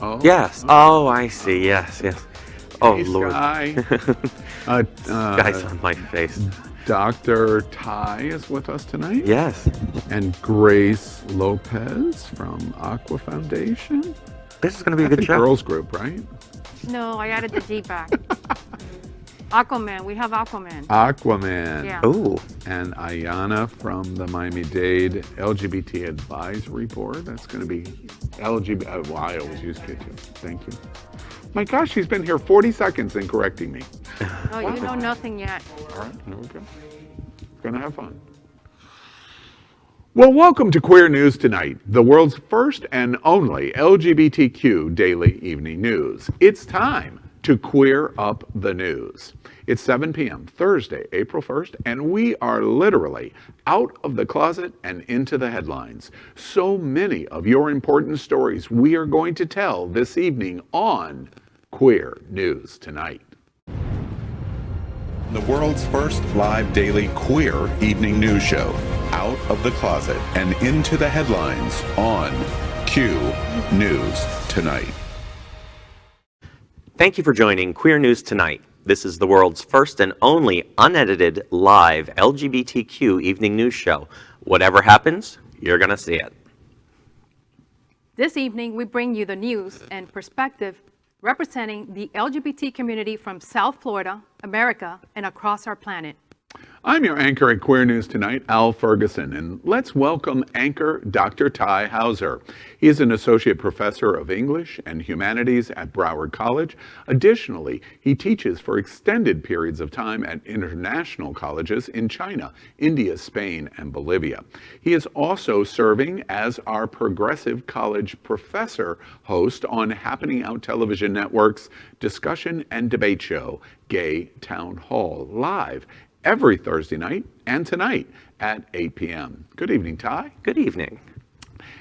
Oh, Yes. Oh, I see. Yes, yes. Oh, hey, Lord. Sky. Guy's on my face. Dr. Ty is with us tonight. Yes. And Grace Lopez from Aqua Foundation. This is going to be a That's good a show. girls group, right? No, I added the G back. Aquaman, we have Aquaman. Aquaman. Yeah. Ooh. And Aiyana from the Miami-Dade LGBT Advisory Board. That's going to be LGBT. Well, I always use K2. Thank you. My gosh, she's been here 40 seconds and correcting me. Oh, you know nothing yet. All right, here we go. Gonna have fun. Well, welcome to Queer News Tonight, the world's first and only LGBTQ daily evening news. It's time to queer up the news. It's 7 p.m. Thursday, April 1st, and we are literally out of the closet and into the headlines. So many of your important stories we are going to tell this evening on Queer News Tonight. The world's first live daily queer evening news show, out of the closet and into the headlines on Q News Tonight. Thank you for joining Queer News Tonight. This is the world's first and only unedited live LGBTQ evening news show. Whatever happens, you're going to see it. This evening, we bring you the news and perspective representing the LGBT community from South Florida, America, and across our planet. I'm your anchor at Queer News Tonight, Al Ferguson, and let's welcome anchor Dr. Ty Hauser. He is an associate professor of English and Humanities at Broward College. Additionally, he teaches for extended periods of time at international colleges in China, India, Spain, and Bolivia. He is also serving as our Progressive College professor host on Happening Out Television Network's discussion and debate show, Gay Town Hall, live every Thursday night and tonight at 8 p.m. Good evening, Ty. Good evening.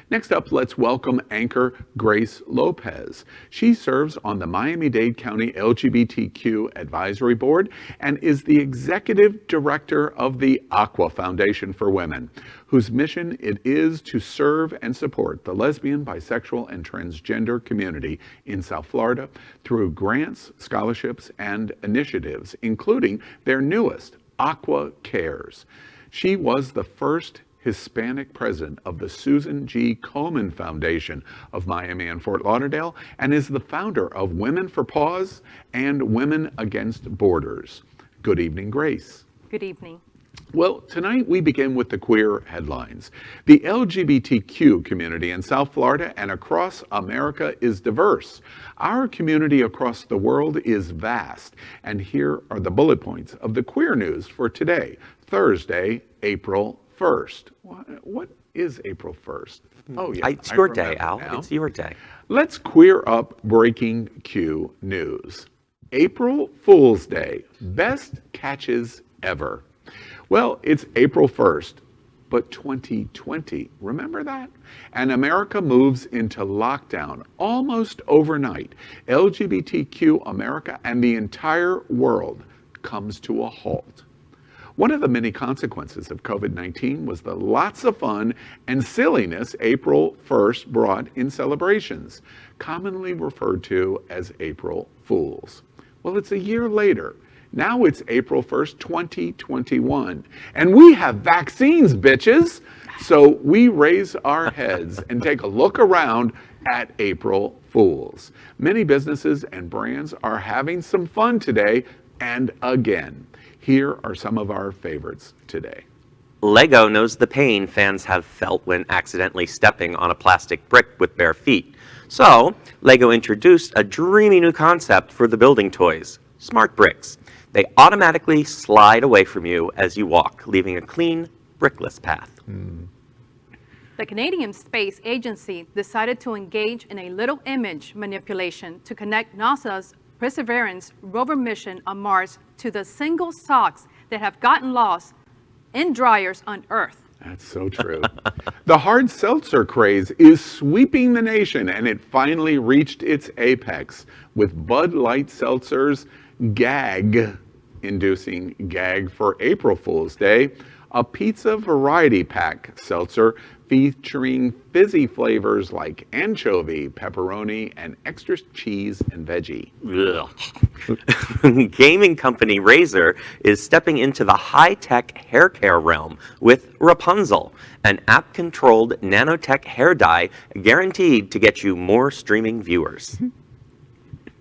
Next up, let's welcome anchor Grace Lopez. She serves on the Miami-Dade County LGBTQ Advisory Board and is the executive director of the Aqua Foundation for Women, whose mission it is to serve and support the lesbian, bisexual, and transgender community in South Florida through grants, scholarships, and initiatives, including their newest, Aqua Cares. She was the first Hispanic president of the Susan G. Komen Foundation of Miami and Fort Lauderdale and is the founder of Women for Pause and Women Against Borders. Good evening, Grace. Good evening. Well, tonight we begin with the queer headlines. The LGBTQ community in South Florida and across America is diverse. Our community across the world is vast. And here are the bullet points of the queer news for today, Thursday, April 1st. What is April 1st? Oh, yeah. It's your day, Al. Now. It's your day. Let's queer up breaking Q news. April Fool's Day. Best catches ever. Well, it's April 1st, but 2020. Remember that? And America moves into lockdown almost overnight. LGBTQ America and the entire world comes to a halt. One of the many consequences of COVID-19 was the lots of fun and silliness April 1st brought in celebrations, commonly referred to as April Fools. Well, it's a year later. Now it's April 1st, 2021, and we have vaccines, bitches. So we raise our heads and take a look around at April Fools. Many businesses and brands are having some fun today and again. Here are some of our favorites today. Lego knows the pain fans have felt when accidentally stepping on a plastic brick with bare feet. So, Lego introduced a dreamy new concept for the building toys, smart bricks. They automatically slide away from you as you walk, leaving a clean, brickless path. The Canadian Space Agency decided to engage in a little image manipulation to connect NASA's Perseverance rover mission on Mars to the single socks that have gotten lost in dryers on Earth. That's so true. The hard seltzer craze is sweeping the nation, and it finally reached its apex with Bud Light Seltzer's gag-inducing gag for April Fool's Day a pizza variety pack seltzer featuring fizzy flavors like anchovy, pepperoni, and extra cheese and veggie. Gaming company Razer is stepping into the high-tech hair care realm with Rapunzel, an app-controlled nanotech hair dye guaranteed to get you more streaming viewers.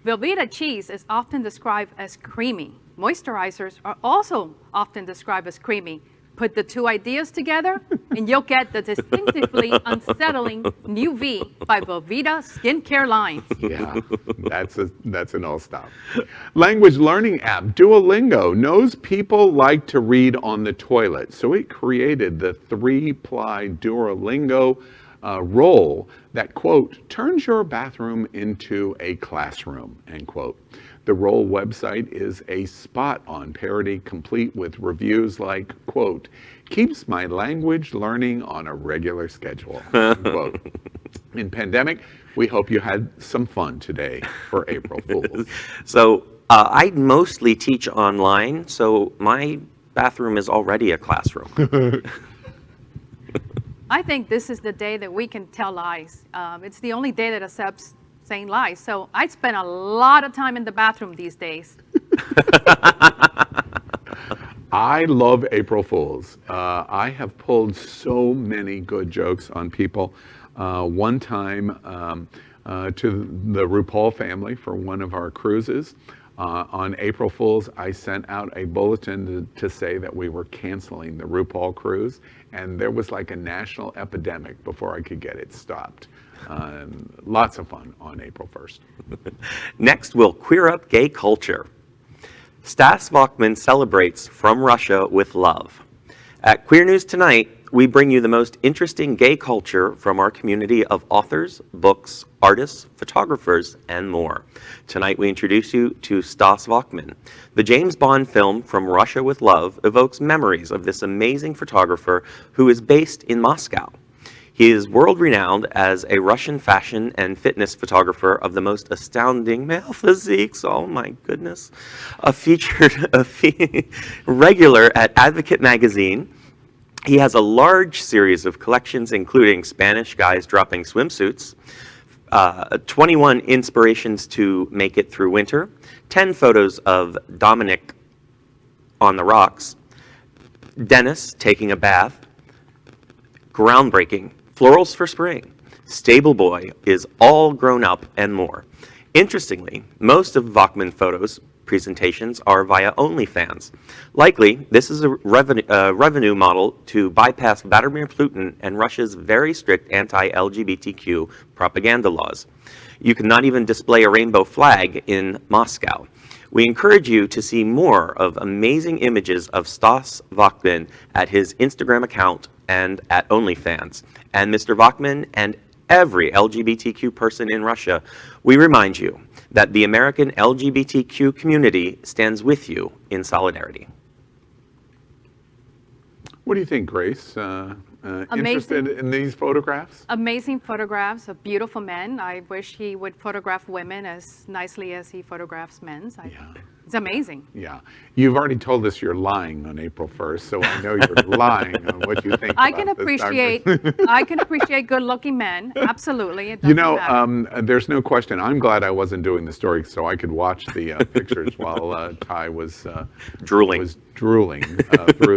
Velveeta cheese is often described as creamy. Moisturizers are also often described as creamy. Put the two ideas together, and you'll get the distinctively unsettling New V by Velveeta skincare line. Yeah, that's an all-stop. Language learning app Duolingo knows people like to read on the toilet, so it created the 3-ply Duolingo role that, quote, turns your bathroom into a classroom, end quote. The role website is a spot-on parody complete with reviews like, quote, keeps my language learning on a regular schedule, end quote. In pandemic, we hope you had some fun today for April Fools. So I mostly teach online, so my bathroom is already a classroom. I think this is the day that we can tell lies. It's the only day that accepts saying lies. So I spend a lot of time in the bathroom these days. I love April Fools. I have pulled so many good jokes on people. One time to the RuPaul family for one of our cruises. On April Fools, I sent out a bulletin to say that we were canceling the RuPaul cruise, and there was like a national epidemic before I could get it stopped. Lots of fun on April 1st. Next, we'll queer up gay culture. Stas Vokman celebrates From Russia with Love. At Queer News Tonight, we bring you the most interesting gay culture from our community of authors, books, artists, photographers, and more. Tonight we introduce you to Stas Vokman. The James Bond film From Russia with Love evokes memories of this amazing photographer who is based in Moscow. He is world-renowned as a Russian fashion and fitness photographer of the most astounding male physiques. Oh my goodness. Regular at Advocate magazine. He has a large series of collections, including Spanish guys dropping swimsuits, 21 inspirations to make it through winter, 10 photos of Dominic on the rocks, Dennis taking a bath, groundbreaking, florals for spring, Stable Boy is all grown up, and more. Interestingly, most of Vokman photos presentations are via OnlyFans. Likely, this is a revenue model to bypass Vladimir Putin and Russia's very strict anti-LGBTQ propaganda laws. You cannot even display a rainbow flag in Moscow. We encourage you to see more of amazing images of Stas Vokman at his Instagram account and at OnlyFans. And Mr. Vokman and every LGBTQ person in Russia, we remind you that the American LGBTQ community stands with you in solidarity. What do you think, Grace? Interested in these photographs? Amazing photographs of beautiful men. I wish he would photograph women as nicely as he photographs men. Yeah. It's amazing. Yeah. You've already told us you're lying on April 1st, so I know you're lying on what you think I about can this appreciate I can appreciate good-looking men. Absolutely. It You doesn't know, matter. there's no question. I'm glad I wasn't doing the story so I could watch the pictures while Ty was Drooling. Through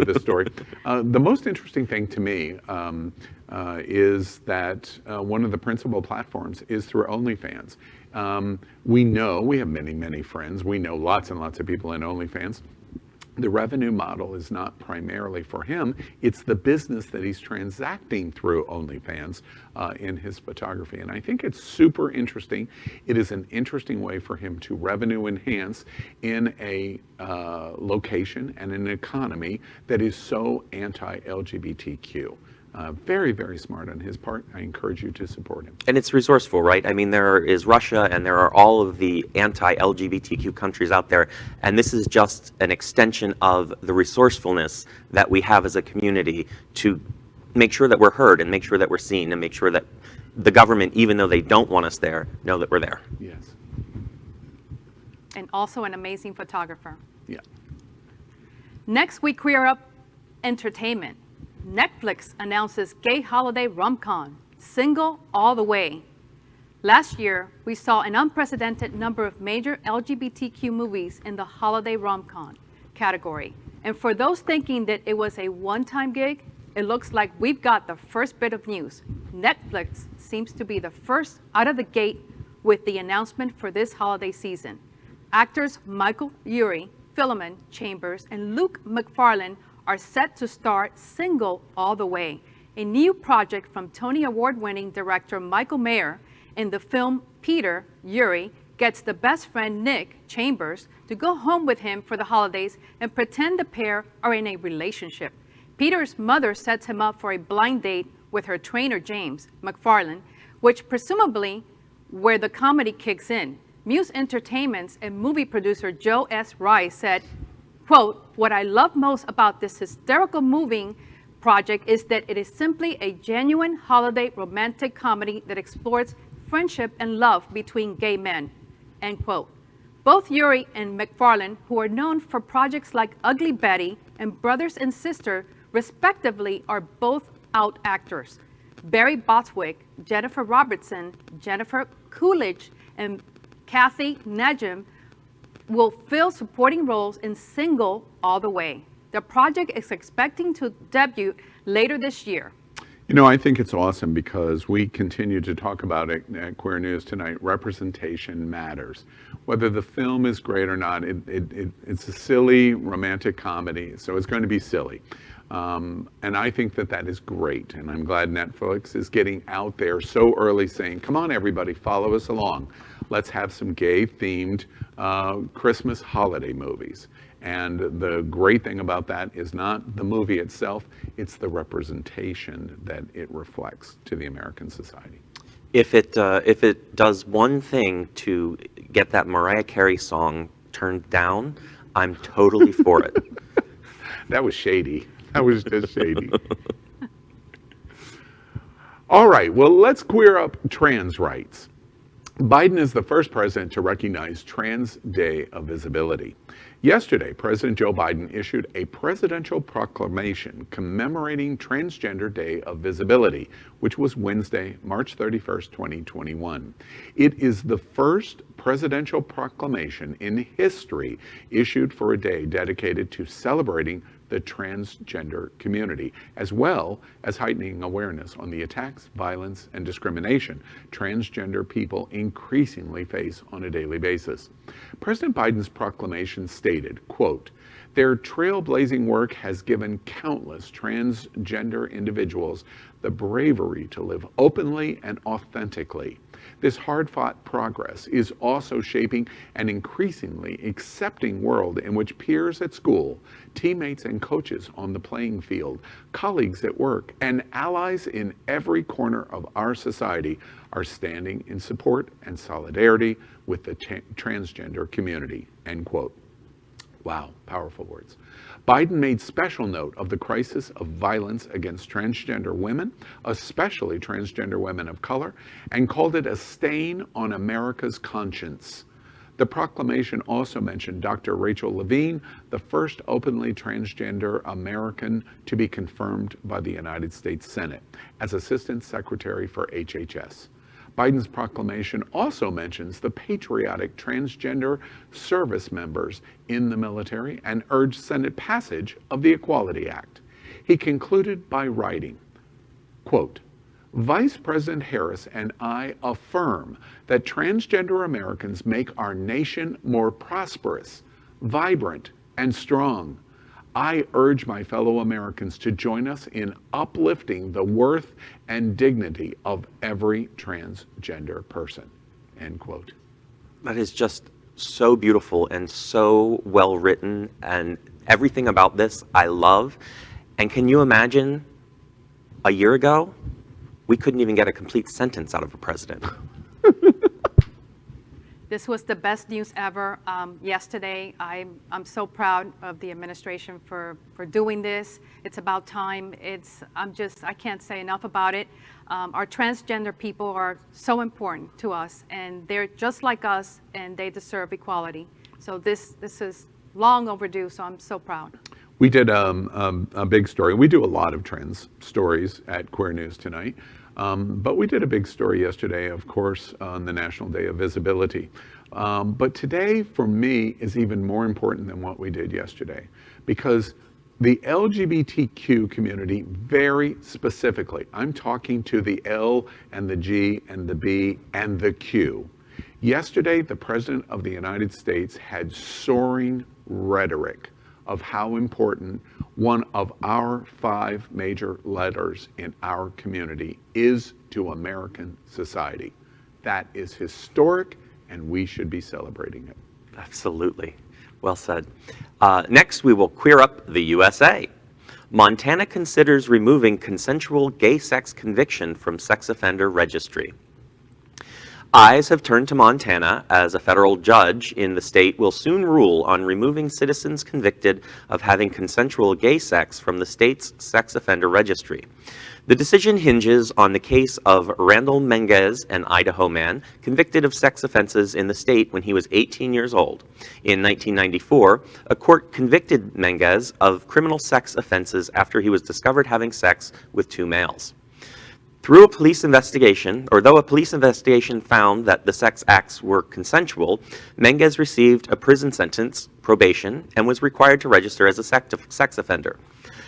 the story. The most interesting thing to me is that one of the principal platforms is through OnlyFans. We know, we have many, many friends. We know lots and lots of people in OnlyFans. The revenue model is not primarily for him. It's the business that he's transacting through OnlyFans in his photography. And I think it's super interesting. It is an interesting way for him to revenue enhance in a location and an economy that is so anti-LGBTQ. Very, very smart on his part. I encourage you to support him. And it's resourceful, right? I mean, there is Russia and there are all of the anti-LGBTQ countries out there. And this is just an extension of the resourcefulness that we have as a community to make sure that we're heard and make sure that we're seen and make sure that the government, even though they don't want us there, know that we're there. Yes. And also an amazing photographer. Yeah. Next, we queer up entertainment. Netflix announces gay holiday Romcom, single all the way. Last year, we saw an unprecedented number of major LGBTQ movies in the holiday Romcom category. And for those thinking that it was a one-time gig, it looks like we've got the first bit of news. Netflix seems to be the first out of the gate with the announcement for this holiday season. Actors Michael Urie, Philemon Chambers, and Luke McFarlane are set to star Single All the Way, a new project from Tony Award-winning director Michael Mayer. In the film, Peter Urie gets the best friend Nick Chambers to go home with him for the holidays and pretend the pair are in a relationship. Peter's mother sets him up for a blind date with her trainer James McFarlane, which presumably where the comedy kicks in. Muse Entertainment's and movie producer Joe S. Rice said, quote, "What I love most about this hysterical moving project is that it is simply a genuine holiday romantic comedy that explores friendship and love between gay men," end quote. Both Urie and McFarlane, who are known for projects like Ugly Betty and Brothers and Sister, respectively, are both out actors. Barry Bostwick, Jennifer Robertson, Jennifer Coolidge, and Kathy Najim will fill supporting roles in Single All the Way. The project is expecting to debut later this year. You know, I think it's awesome because we continue to talk about it at Queer News Tonight. Representation matters. Whether the film is great or not, it's a silly romantic comedy, so it's going to be silly. And I think that that is great. And I'm glad Netflix is getting out there so early saying, come on, everybody, follow us along. Let's have some gay-themed Christmas holiday movies. And the great thing about that is not the movie itself, it's the representation that it reflects to the American society. If it does one thing to get that Mariah Carey song turned down, I'm totally for it. That was shady. That was just shady. All right, well, let's queer up trans rights. Biden is the first president to recognize Trans Day of Visibility. Yesterday, President Joe Biden issued a presidential proclamation commemorating Transgender Day of Visibility, which was Wednesday, March 31st, 2021. It is the first presidential proclamation in history issued for a day dedicated to celebrating the transgender community, as well as heightening awareness on the attacks, violence, and discrimination transgender people increasingly face on a daily basis. President Biden's proclamation stated, quote, "Their trailblazing work has given countless transgender individuals the bravery to live openly and authentically. This hard-fought progress is also shaping an increasingly accepting world in which peers at school, teammates and coaches on the playing field, colleagues at work, and allies in every corner of our society are standing in support and solidarity with the transgender community," end quote. Wow, powerful words. Biden made special note of the crisis of violence against transgender women, especially transgender women of color, and called it a stain on America's conscience. The proclamation also mentioned Dr. Rachel Levine, the first openly transgender American to be confirmed by the United States Senate as Assistant Secretary for HHS. Biden's proclamation also mentions the patriotic transgender service members in the military and urged Senate passage of the Equality Act. He concluded by writing, quote, "Vice President Harris and I affirm that transgender Americans make our nation more prosperous, vibrant, and strong. I urge my fellow Americans to join us in uplifting the worth and dignity of every transgender person," end quote. That is just so beautiful and so well written, and everything about this I love. And can you imagine a year ago, we couldn't even get a complete sentence out of a president. This was the best news ever. Yesterday, I'm so proud of the administration for doing this. It's about time. I can't say enough about it. Our transgender people are so important to us, and they're just like us, and they deserve equality. So this is long overdue, so I'm so proud. We did a big story. We do a lot of trans stories at Queer News Tonight, but we did a big story yesterday, of course, on the National Day of Visibility. But today, for me, is even more important than what we did yesterday, because the LGBTQ community, very specifically, I'm talking to the L and the G and the B and the Q. Yesterday, the President of the United States had soaring rhetoric of how important one of our 5 major letters in our community is to American society. That is historic, and we should be celebrating it. Absolutely. Well said. Next, we will queer up the USA. Montana considers removing consensual gay sex conviction from sex offender registry. Eyes have turned to Montana, as a federal judge in the state will soon rule on removing citizens convicted of having consensual gay sex from the state's sex offender registry. The decision hinges on the case of Randall Menges, an Idaho man convicted of sex offenses in the state when he was 18 years old. In 1994, a court convicted Menges of criminal sex offenses after he was discovered having sex with 2 males. Though a police investigation found that the sex acts were consensual, Menges received a prison sentence, probation, and was required to register as a sex offender.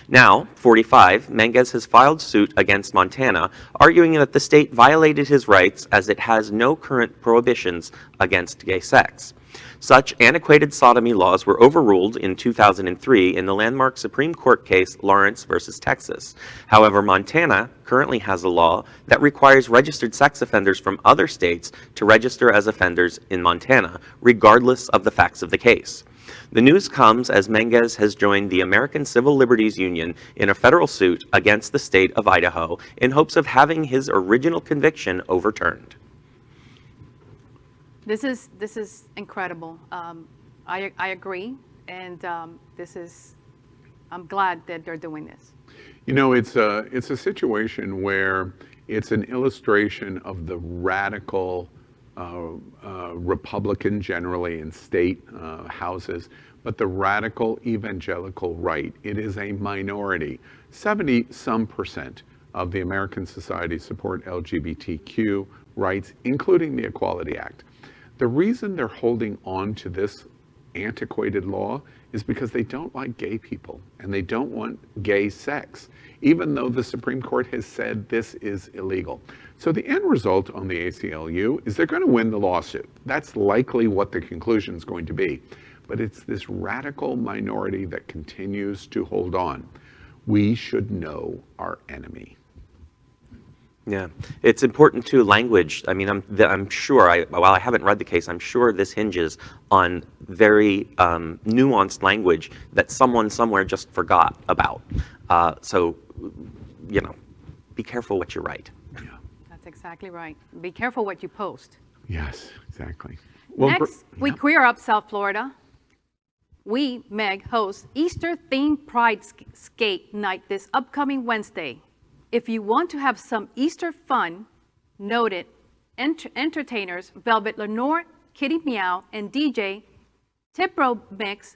Now, 45, Menges has filed suit against Montana, arguing that the state violated his rights as it has no current prohibitions against gay sex. Such antiquated sodomy laws were overruled in 2003 in the landmark Supreme Court case Lawrence versus Texas. However, Montana currently has a law that requires registered sex offenders from other states to register as offenders in Montana, regardless of the facts of the case. The news comes as Menges has joined the American Civil Liberties Union in a federal suit against the state of Idaho in hopes of having his original conviction overturned. This is incredible. I agree, and I'm glad that they're doing this. You know, it's a situation where it's an illustration of the radical Republican generally in state houses, but the radical evangelical right. It is a minority. 70-some% of the American society support LGBTQ rights, including the Equality Act. The reason they're holding on to this antiquated law is because they don't like gay people and they don't want gay sex, even though the Supreme Court has said this is illegal. So the end result on the ACLU is they're going to win the lawsuit. That's likely what the conclusion is going to be. But it's this radical minority that continues to hold on. We should know our enemy. Yeah, it's important too, language. I mean, I'm sure, while I haven't read the case, I'm sure this hinges on very nuanced language that someone somewhere just forgot about. So, you know, be careful what you write. Yeah. That's exactly right. Be careful what you post. Yes, exactly. Well, next, we queer up South Florida. WE-MEG hosts Easter-themed Pride Skate Night this upcoming Wednesday. If you want to have some Easter fun, noted entertainers Velvet Lenore, Kitty Meow, and DJ Tipro Mix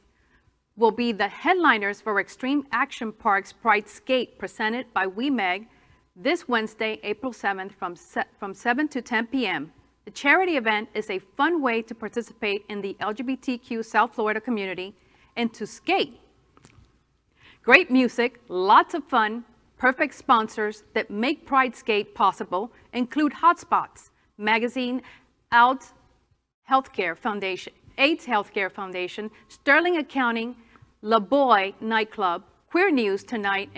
will be the headliners for Extreme Action Park's Pride Skate presented by WE-MEG this Wednesday, April 7th from 7 to 10 p.m. The charity event is a fun way to participate in the LGBTQ South Florida community and to skate. Great music, lots of fun. Perfect sponsors that make Pride Skate possible include Hotspots, Magazine, AIDS Healthcare Foundation, Sterling Accounting, La Boy Nightclub, Queer News Tonight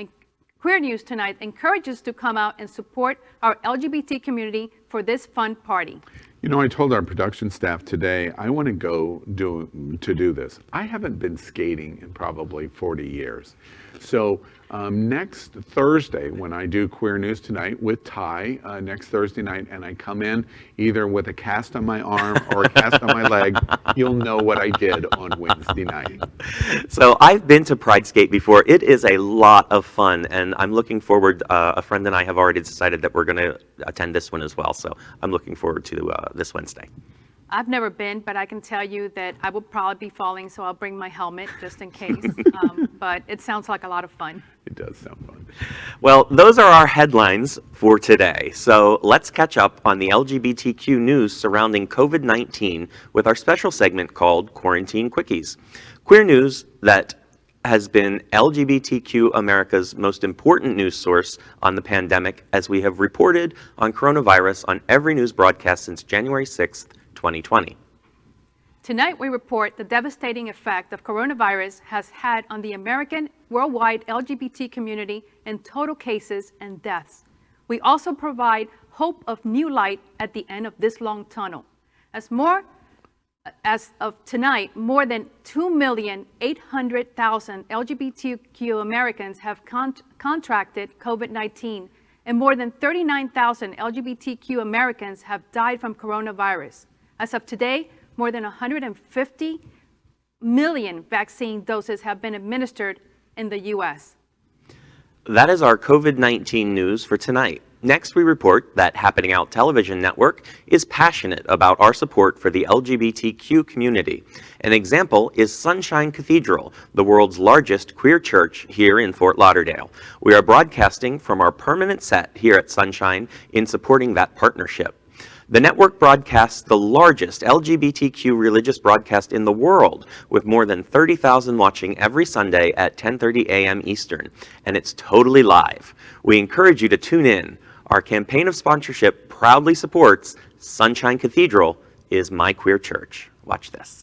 encourages to come out and support our LGBT community for this fun party. You know, I told our production staff today, I want to go do this. I haven't been skating in probably 40 years. So next Thursday, when I do Queer News Tonight with Ty, next Thursday night, and I come in either with a cast on my arm or a cast on my leg, you'll know what I did on Wednesday night. So I've been to Pride Skate before. It is a lot of fun, and I'm looking forward. A friend and I have already decided that we're going to attend this one as well. So I'm looking forward to this Wednesday. I've never been, but I can tell you that I will probably be falling, so I'll bring my helmet just in case. But it sounds like a lot of fun. It does sound fun. Well, those are our headlines for today. So let's catch up on the LGBTQ news surrounding COVID-19 with our special segment called Quarantine Quickies. Queer news that has been LGBTQ America's most important news source on the pandemic, as we have reported on coronavirus on every news broadcast since January 6th, 2020. Tonight, we report the devastating effect of coronavirus has had on the American worldwide LGBT community in total cases and deaths. We also provide hope of new light at the end of this long tunnel. As of tonight, more than 2,800,000 LGBTQ Americans have contracted COVID-19, and more than 39,000 LGBTQ Americans have died from coronavirus. As of today, more than 150 million vaccine doses have been administered in the U.S. That is our COVID-19 news for tonight. Next, we report that Happening Out Television Network is passionate about our support for the LGBTQ community. An example is Sunshine Cathedral, the world's largest queer church here in Fort Lauderdale. We are broadcasting from our permanent set here at Sunshine in supporting that partnership. The network broadcasts the largest LGBTQ religious broadcast in the world, with more than 30,000 watching every Sunday at 10:30 a.m. Eastern, and it's totally live. We encourage you to tune in. Our campaign of sponsorship proudly supports Sunshine Cathedral is my queer church. Watch this.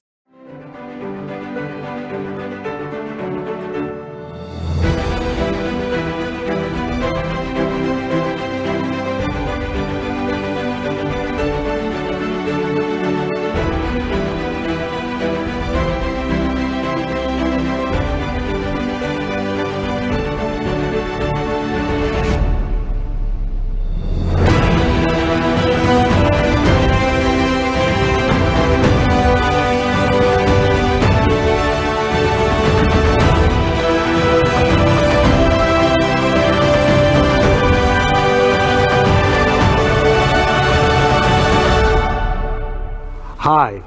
Hi,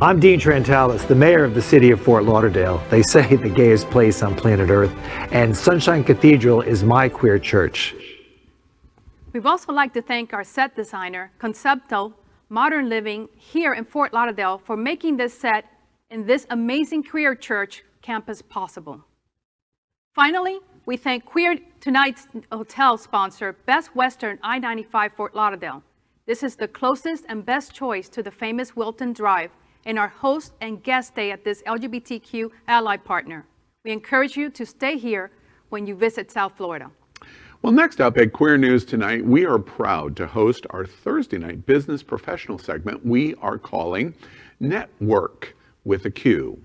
I'm Dean Trantalis, the mayor of the city of Fort Lauderdale. They say the gayest place on planet Earth, and Sunshine Cathedral is my queer church. We'd also like to thank our set designer, Concepto Modern Living, here in Fort Lauderdale for making this set in this amazing queer church campus possible. Finally, we thank tonight's hotel sponsor, Best Western I-95 Fort Lauderdale. This is the closest and best choice to the famous Wilton Drive and our host and guest stay at this LGBTQ ally partner. We encourage you to stay here when you visit South Florida. Well, next up at Queer News Tonight, we are proud to host our Thursday night business professional segment we are calling NetWERQ with a Q,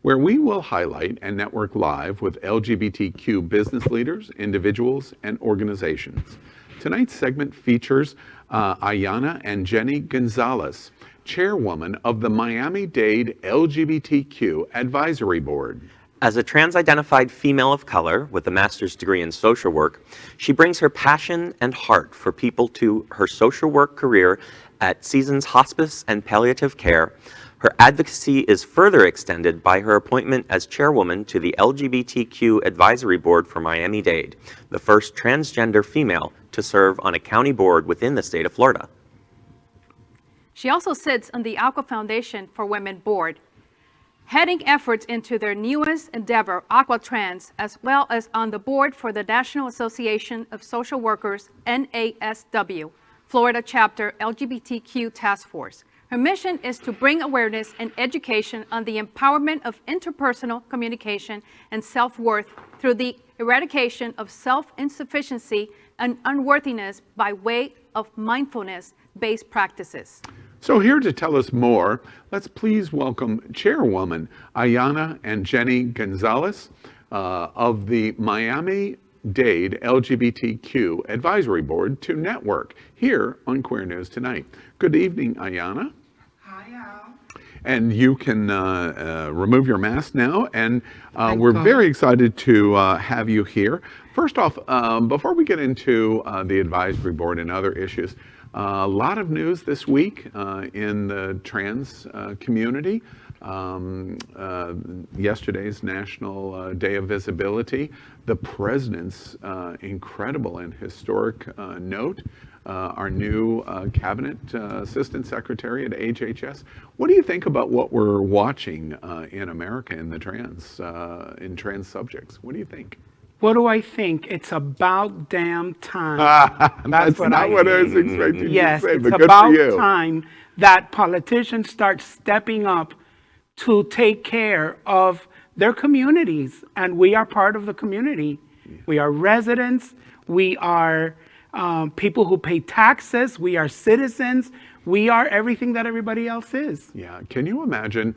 where we will highlight and network live with LGBTQ business leaders, individuals, and organizations. Tonight's segment features Aiyana and Angeni Gonzalez, Chairwoman of the Miami-Dade LGBTQ Advisory Board. As a trans-identified female of color with a master's degree in social work, she brings her passion and heart for people to her social work career at Seasons Hospice and Palliative Care. Her advocacy is further extended by her appointment as chairwoman to the LGBTQ Advisory Board for Miami-Dade, the first transgender female to serve on a county board within the state of Florida. She also sits on the Aqua Foundation for Women board, heading efforts into their newest endeavor, Aquatrans, as well as on the board for the National Association of Social Workers, NASW, Florida Chapter LGBTQ Task Force. Her mission is to bring awareness and education on the empowerment of interpersonal communication and self-worth through the eradication of self-insufficiency and unworthiness by way of mindfulness-based practices. So here to tell us more, let's please welcome Chairwoman Aiyana and Angeni Gonzalez of the Miami-Dade LGBTQ Advisory Board to NetWERQ here on Queer News Tonight. Good evening, Aiyana. Hi, y'all. And you can remove your mask now, and we're very excited to have you here. First off, before we get into the advisory board and other issues, A lot of news this week in the trans community. Yesterday's National Day of Visibility, the President's incredible and historic note, our new Cabinet Assistant Secretary at HHS. What do you think about what we're watching in America in the trans subjects? What do you think? What do I think? It's about damn time. That's not what I was expecting yes, you to say, it's but good about for you. time that politicians start stepping up to take care of their communities. And we are part of the community. Yeah. We are residents. We are people who pay taxes. We are citizens. We are everything that everybody else is. Yeah. Can you imagine?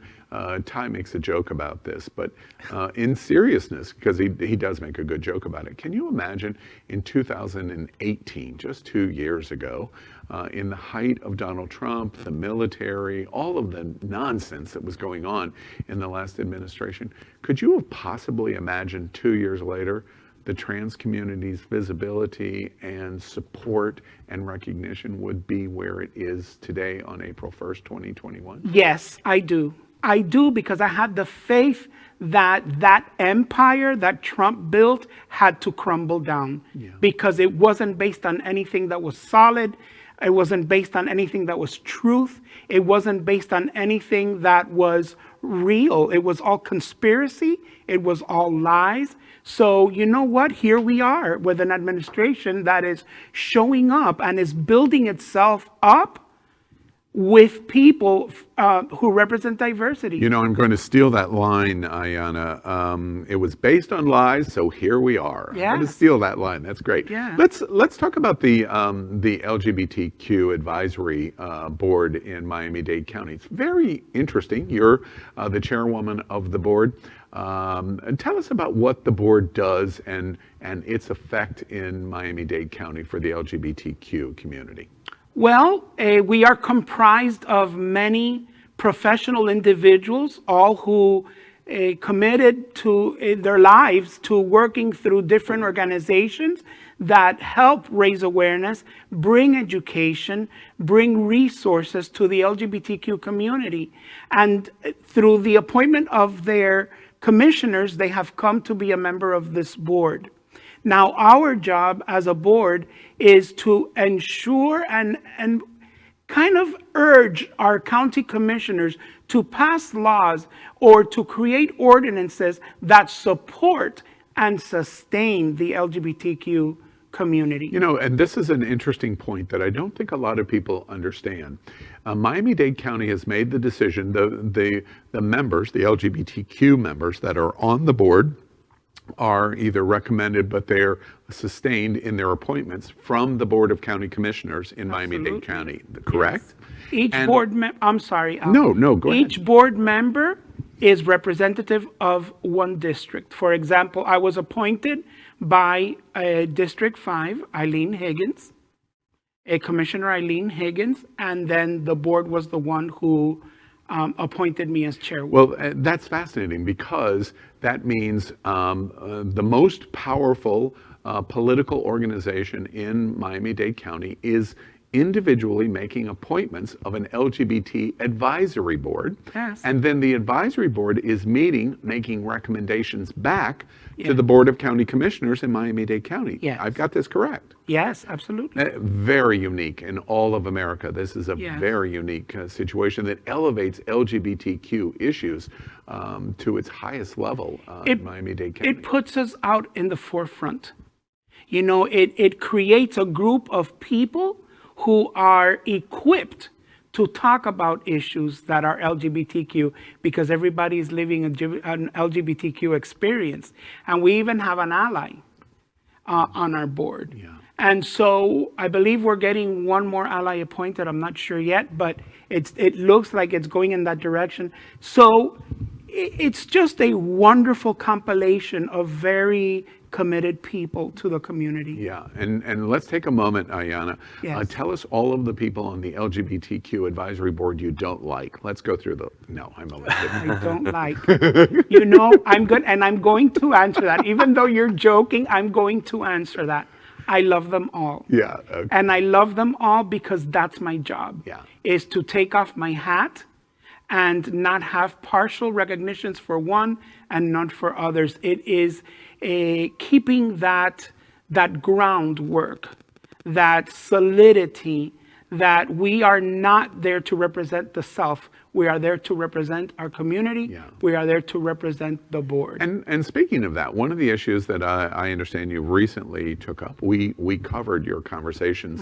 Ty makes a joke about this, but in seriousness, because he does make a good joke about it. Can you imagine in 2018, just 2 years ago, in the height of Donald Trump, the military, all of the nonsense that was going on in the last administration, could you have possibly imagined 2 years later the trans community's visibility and support and recognition would be where it is today on April 1st, 2021? Yes, I do. I do, because I had the faith that that empire that Trump built had to crumble down, because it wasn't based on anything that was solid. It wasn't based on anything that was truth. It wasn't based on anything that was real. It was all conspiracy. It was all lies. So you know what? Here we are with an administration that is showing up and is building itself up with people who represent diversity. You know, I'm going to steal that line, Aiyana. It was based on lies, so here we are. Yes. I'm going to steal that line. That's great. Yeah. Let's talk about the LGBTQ advisory board in Miami-Dade County. It's very interesting. You're the chairwoman of the board. Tell us about what the board does and its effect in Miami-Dade County for the LGBTQ community. Well, we are comprised of many professional individuals, all who committed to their lives to working through different organizations that help raise awareness, bring education, bring resources to the LGBTQ community. And through the appointment of their commissioners, they have come to be a member of this board. Now, our job as a board is to ensure and kind of urge our county commissioners to pass laws or to create ordinances that support and sustain the LGBTQ community. You know, and this is an interesting point that I don't think a lot of people understand. Miami-Dade County has made the decision, the members, the LGBTQ members that are on the board, are either recommended, but they're sustained in their appointments from the Board of County Commissioners in Miami-Dade County, correct? Yes. Each board member, I'm sorry. No, go ahead. Each board member is representative of one district. For example, I was appointed by District 5, Eileen Higgins, Commissioner Eileen Higgins, and then the board was the one who appointed me as chairwoman. Well, that's fascinating, because that means the most powerful political organization in Miami-Dade County is individually making appointments of an LGBT advisory board. Yes. And then the advisory board is meeting, making recommendations back to the Board of County Commissioners in Miami-Dade County. Yes. I've got this correct. Yes, absolutely. Very unique in all of America. This is a very unique situation that elevates LGBTQ issues to its highest level in Miami-Dade County. It puts us out in the forefront. You know, it creates a group of people who are equipped to talk about issues that are LGBTQ, because everybody is living an LGBTQ experience. And we even have an ally on our board. Yeah. And so I believe we're getting one more ally appointed. I'm not sure yet, but it looks like it's going in that direction. So it's just a wonderful compilation of very committed people to the community. Yeah, and let's take a moment, Aiyana. Yes. Tell us all of the people on the LGBTQ advisory board you don't like. Let's go through no, I'm only kidding. I don't like. You know, I'm good, and I'm going to answer that. Even though you're joking, I'm going to answer that. I love them all. Yeah. Okay. And I love them all because that's my job. Yeah. Is to take off my hat and not have partial recognitions for one and not for others. It is keeping that groundwork, that solidity, that we are not there to represent the self. We are there to represent our community. Yeah. We are there to represent the board. And speaking of that, one of the issues that I understand you recently took up, we covered your conversations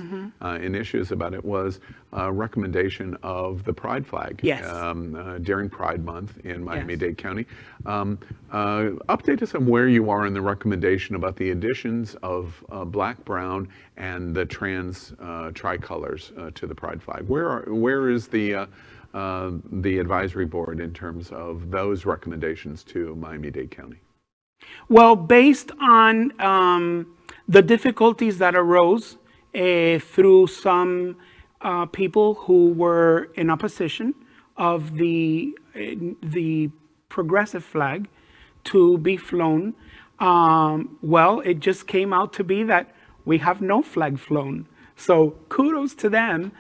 in issues about it, was a recommendation of the pride flag. Yes. During Pride Month in Miami-Dade County. Update us on where you are in the recommendation about the additions of black, brown, and the trans tricolors to the pride flag. Where is the advisory board in terms of those recommendations to Miami-Dade County? Well, based on the difficulties that arose through some people who were in opposition of the progressive flag to be flown, well, it just came out to be that we have no flag flown. So kudos to them.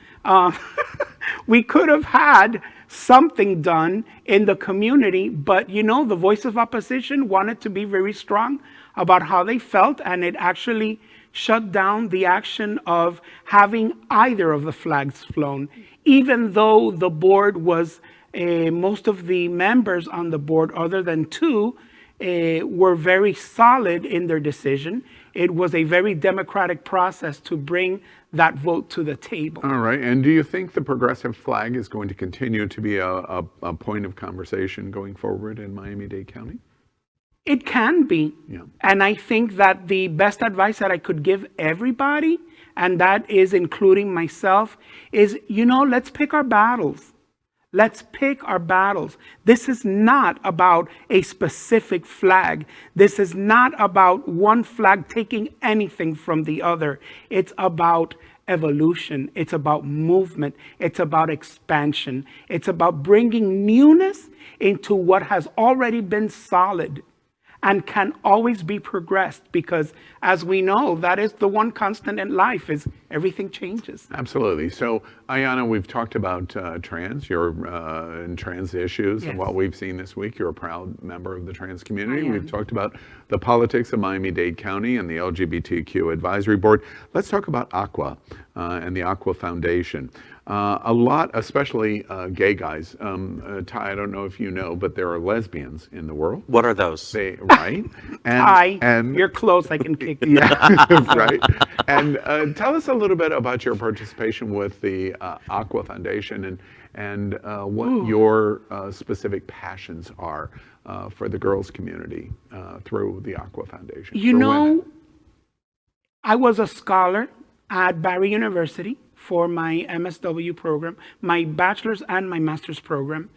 We could have had something done in the community, but you know, the voice of opposition wanted to be very strong about how they felt, and it actually shut down the action of having either of the flags flown, even though the board was, most of the members on the board, other than two, were very solid in their decision. It was a very democratic process to bring that vote to the table. All right. And do you think the progressive flag is going to continue to be a point of conversation going forward in Miami-Dade County? It can be. Yeah. And I think that the best advice that I could give everybody, and that is including myself, is, you know, let's pick our battles. Let's pick our battles. This is not about a specific flag. This is not about one flag taking anything from the other. It's about evolution. It's about movement. It's about expansion. It's about bringing newness into what has already been solid and can always be progressed, because as we know, that is the one constant in life, is everything changes. Absolutely. So Aiyana, we've talked about trans, and trans issues, Yes. and what we've seen this week. You're a proud member of the trans community. I am. We've talked about the politics of Miami-Dade County and the LGBTQ advisory board. Let's talk about ACWA and the ACWA Foundation. A lot, especially gay guys. Ty, I don't know if you know, but there are lesbians in the world. What are those? Right? And You're close, I can kick you. yeah, right. And tell us a little bit about your participation with the ACWA Foundation and what your specific passions are for the girls community through the ACWA Foundation. You for know, women. I was a scholar at Barry University for my MSW program, my bachelor's and my master's program.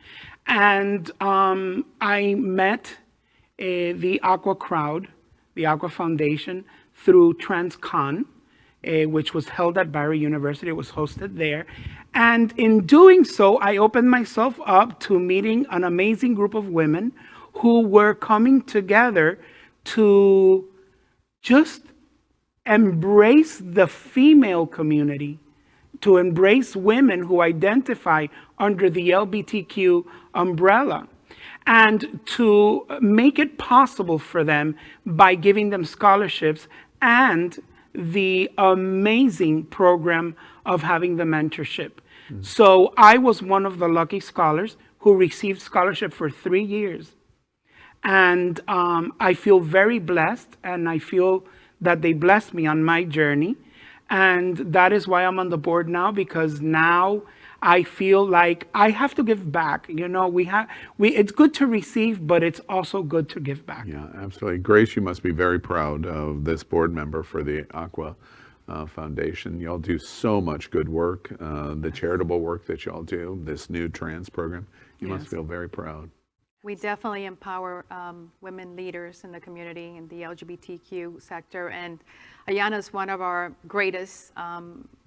And I met the ACWA crowd, the ACWA Foundation, through TransCon, which was held at Barry University. It was hosted there. And in doing so, I opened myself up to meeting an amazing group of women who were coming together to just embrace the female community, to embrace women who identify under the LGBTQ umbrella, and to make it possible for them by giving them scholarships and the amazing program of having the mentorship. So I was one of the lucky scholars who received scholarship for 3 years. And I feel very blessed, and I feel that they blessed me on my journey. And that is why I'm on the board now, because now I feel like I have to give back. You know, it's good to receive, but it's also good to give back. Yeah, absolutely. Grace, you must be very proud of this board member for the ACWA Foundation. Y'all do so much good work, the charitable work that y'all do, this new trans program. You must feel very proud. We definitely empower women leaders in the community in the LGBTQ sector, and Aiyana is one of our greatest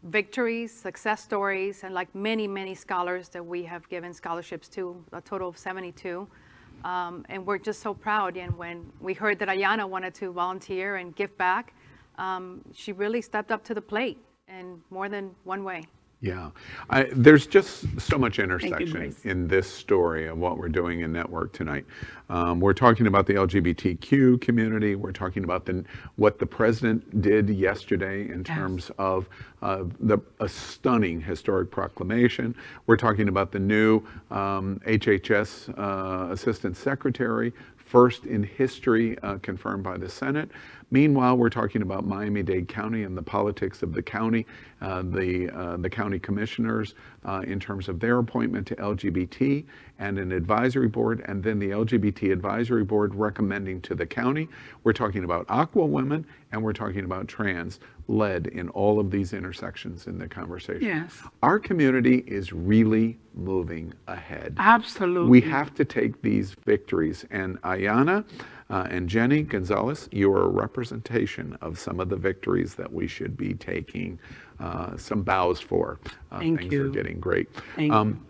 victories, success stories, and like many, many scholars that we have given scholarships to, a total of 72. And we're just so proud. And when we heard that Aiyana wanted to volunteer and give back, she really stepped up to the plate in more than one way. Yeah, there's just so much intersection Grace. in this story of what we're doing in NetWERQ tonight. We're talking about the LGBTQ community. We're talking about what the president did yesterday in terms of a stunning historic proclamation. We're talking about the new HHS Assistant Secretary, first in history confirmed by the Senate. Meanwhile, we're talking about Miami-Dade County and the politics of the county, the county commissioners in terms of their appointment to LGBT and an advisory board, and then the LGBT advisory board recommending to the county. We're talking about Aqua women, and we're talking about trans, led in all of these intersections in the conversation. Yes. Our community is really moving ahead. Absolutely. We have to take these victories, and Aiyana and Jenny Gonzalez, you are a representation of some of the victories that we should be taking some bows for. Thank Things you. are getting great. Thank you.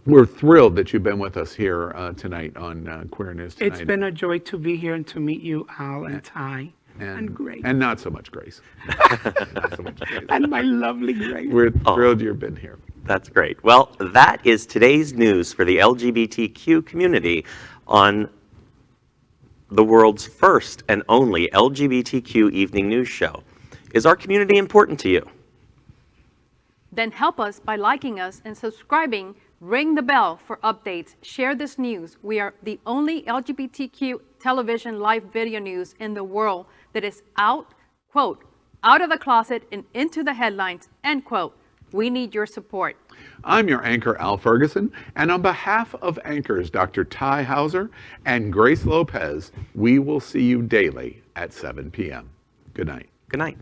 We're thrilled that you've been with us here tonight on Queer News Tonight. It's been a joy to be here and to meet you, Al and Ty, and Grace. And not so much Grace. Not so much Grace. And my lovely Grace. We're thrilled you've been here. That's great. Well, that is today's news for the LGBTQ community on the world's first and only LGBTQ evening news show. Is our community important to you? Then help us by liking us and subscribing. Ring the bell for updates. Share this news. We are the only LGBTQ television live video news in the world that is out, quote, out of the closet and into the headlines, end quote. We need your support. I'm your anchor, Al Ferguson, and on behalf of anchors Dr. Ty Hauser and Grace Lopez, we will see you daily at 7 p.m. Good night. Good night.